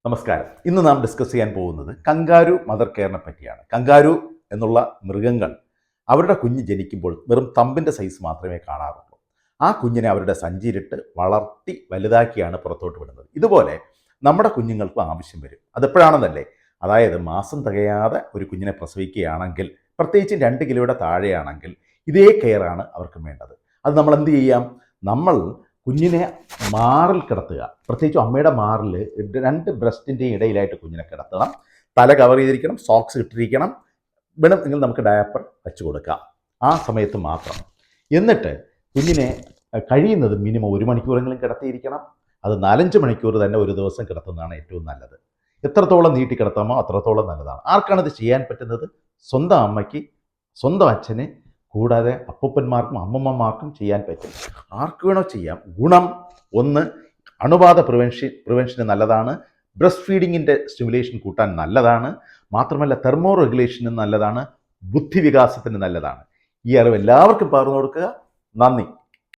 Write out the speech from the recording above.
നമസ്കാരം. ഇന്ന് നാം ഡിസ്കസ് ചെയ്യാൻ പോകുന്നത് കങ്കാരു മദർ കെയറിനെ പറ്റിയാണ്. കങ്കാരു എന്നുള്ള മൃഗങ്ങൾ അവരുടെ കുഞ്ഞ് ജനിക്കുമ്പോൾ വെറും തമ്പിൻ്റെ സൈസ് മാത്രമേ കാണാറുള്ളൂ. ആ കുഞ്ഞിനെ അവരുടെ സഞ്ചിയിലിട്ട് വളർത്തി വലുതാക്കിയാണ് പുറത്തോട്ട് വിടുന്നത്. ഇതുപോലെ നമ്മുടെ കുഞ്ഞുങ്ങൾക്കും ആവശ്യം വരും. അതെപ്പോഴാണെന്നല്ലേ, അതായത് മാസം തികയാതെ ഒരു കുഞ്ഞിനെ പ്രസവിക്കുകയാണെങ്കിൽ, പ്രത്യേകിച്ച് 2 കിലോയുടെ താഴെയാണെങ്കിൽ ഇതേ കെയറാണ് അവർക്ക് വേണ്ടത്. അത് നമ്മൾ എന്ത് ചെയ്യാം? നമ്മൾ കുഞ്ഞിനെ മാറിൽ കിടത്തുക. പ്രത്യേകിച്ചും അമ്മയുടെ മാറിൽ 2 ബ്രസ്റ്റിൻ്റെയും ഇടയിലായിട്ട് കുഞ്ഞിനെ കിടത്തണം. തല കവർ ചെയ്തിരിക്കണം, സോക്സ് ഇട്ടിരിക്കണം. വേണമെങ്കിൽ നമുക്ക് ഡയപ്പർ വെച്ച് കൊടുക്കാം ആ സമയത്ത് മാത്രം. എന്നിട്ട് കുഞ്ഞിനെ കഴിയുന്നത് മിനിമം 1 മണിക്കൂറെങ്കിലും കിടത്തിയിരിക്കണം. അത് 4-5 മണിക്കൂർ തന്നെ ഒരു ദിവസം കിടത്തുന്നതാണ് ഏറ്റവും നല്ലത്. എത്രത്തോളം നീട്ടി കിടത്താമോ അത്രത്തോളം നല്ലതാണ്. ആർക്കാണ് ഇത് ചെയ്യാൻ പറ്റുന്നത്? സ്വന്തം അമ്മയ്ക്ക്, സ്വന്തം അച്ഛന്, കൂടാതെ അപ്പൂപ്പന്മാർക്കും അമ്മമ്മമാർക്കും ചെയ്യാൻ പറ്റും. ആർക്ക് വേണോ ചെയ്യാം. ഗുണം ഒന്ന്, അണുബാധ പ്രിവെൻഷന് നല്ലതാണ്. ബ്രസ്റ്റ് ഫീഡിങ്ങിൻ്റെ സ്റ്റിമുലേഷൻ കൂട്ടാൻ നല്ലതാണ്. മാത്രമല്ല തെർമോ റെഗുലേഷനും നല്ലതാണ്. ബുദ്ധിവികാസത്തിന് നല്ലതാണ്. ഈ അറിവ് എല്ലാവർക്കും പകർന്നു കൊടുക്കുക. നന്ദി.